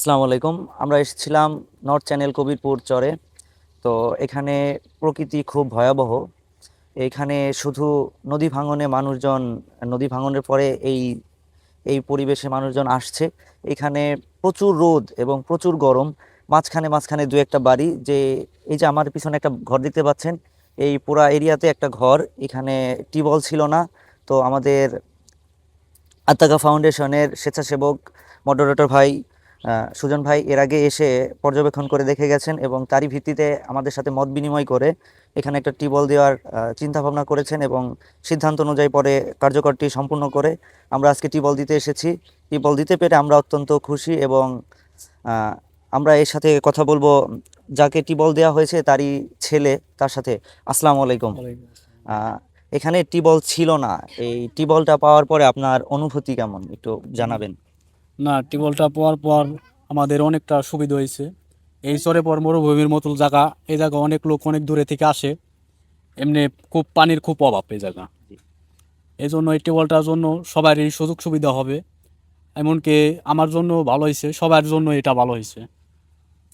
আসসালামু আলাইকুম। আমরা এসেছিলাম নর্থ চ্যানেল কবিরপুর চরে। তো এখানে প্রকৃতি খুব ভয়াবহ। এখানে শুধু নদী ভাঙনে মানুষজন, নদী ভাঙনের পরে এই এই পরিবেশে মানুষজন আসছে। এখানে প্রচুর রোদ এবং প্রচুর গরম। মাঝখানে মাঝখানে দু একটা বাড়ি, যে এই যে আমার পিছনে একটা ঘর দেখতে পাচ্ছেন, এই পুরা এরিয়াতে একটা ঘর। এখানে টিউবওয়েল ছিল না। তো আমাদের আত্মাকা ফাউন্ডেশনের স্বেচ্ছাসেবক মডারেটর ভাই সুজন ভাই এর আগে এসে পর্যবেক্ষণ করে দেখে গেছেন এবং তারই ভিত্তিতে আমাদের সাথে মত বিনিময় করে এখানে একটা টিউবওয়েল দেওয়ার চিন্তা ভাবনা করেছেন এবং সিদ্ধান্ত অনুযায়ী পরে কার্যকরটি সম্পূর্ণ করে আমরা আজকে টিউবওয়েল দিতে এসেছি। টিউবওয়েল দিতে পেরে আমরা অত্যন্ত খুশি এবং আহ, আমরা এর সাথে কথা বলবো যাকে টিউবওয়েল দেওয়া হয়েছে তারই ছেলে, তার সাথে। আসসালামু আলাইকুম। ওয়ালাইকুম আসসালাম। আহ, এখানে টিউবওয়েল ছিল না। এই টিউবওয়েলটা পাওয়ার পরে আপনার অনুভূতি কেমন একটু জানাবেন? না, টিউবওয়েলটা পাওয়ার পর আমাদের অনেকটা সুবিধা হয়েছে। এই চরে পর মরুভূমির মতো জায়গা, এই জায়গা অনেক লোক অনেক দূরে থেকে আসে। এমনি খুব পানির খুব অভাব এই জায়গা। এই জন্য এই টিউবওয়েলটার জন্য সবারই সুযোগ সুবিধা হবে। এমনকি আমার জন্য ভালো হয়েছে, সবার জন্য এটা ভালো হয়েছে।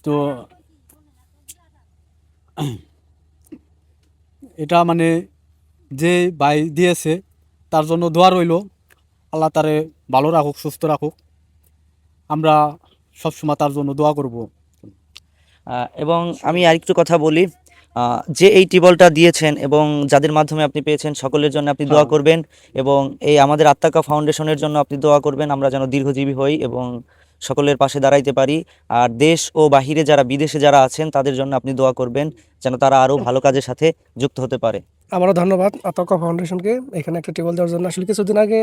তো এটা মানে যে ভাই দিয়েছে তার জন্য দোয়া রইল, আল্লাহ তারে ভালো রাখুক, সুস্থ রাখুক। আমরা সবসময় তার জন্য দোয়া করব। এবং আমি আরেকটু কথা বলি। যে এই টিউবওয়েলটা দিয়েছেন এবং যাদের মাধ্যমে আপনি পেয়েছেন সকলের জন্য আপনি দোয়া হ্যাঁ, করবেন এবং এই আমাদের আত্মাকা ফাউন্ডেশনের জন্য আপনি দোয়া করবেন, আমরা যেন দীর্ঘজীবী হই এবং সকলের পাশে দাঁড়াইতে পারি। আর দেশ ও বাহিরে যারা, বিদেশে যারা আছেন তাদের জন্য আপনি দোয়া করবেন যেন তারা আরও ভালো কাজের সাথে যুক্ত হতে পারে। আমারও ধন্যবাদ আতাকা ফাউন্ডেশনকে এখানে একটা টেবিল দেওয়ার জন্য। আসলে কিছুদিন আগে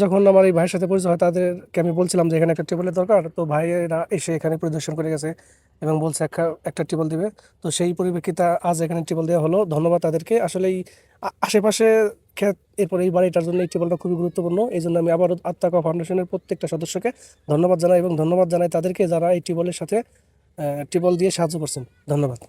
যখন আমার এই ভাইয়ের সাথে পরিচয় হয়, তাদেরকে আমি বলছিলাম যে এখানে একটা টেবিলের দরকার। তো ভাইয়েরা এসে এখানে পরিদর্শন করে গেছে এবং বলছে একটা টেবিল দিবে। তো সেই পরিপ্রেক্ষিতে আজ এখানে টেবিল দেওয়া হলো। ধন্যবাদ তাদেরকে। আসলে এই আশেপাশে ক্ষেত, এরপরে এই বাড়িটার জন্য এই টেবিলটা খুবই গুরুত্বপূর্ণ। এই জন্য আমি আবারও আত্মাকা ফাউন্ডেশনের প্রত্যেকটা সদস্যকে ধন্যবাদ জানাই এবং ধন্যবাদ জানাই তাদেরকে যারা এই টেবিলের সাথে টেবিল দিয়ে সাহায্য করছেন। ধন্যবাদ।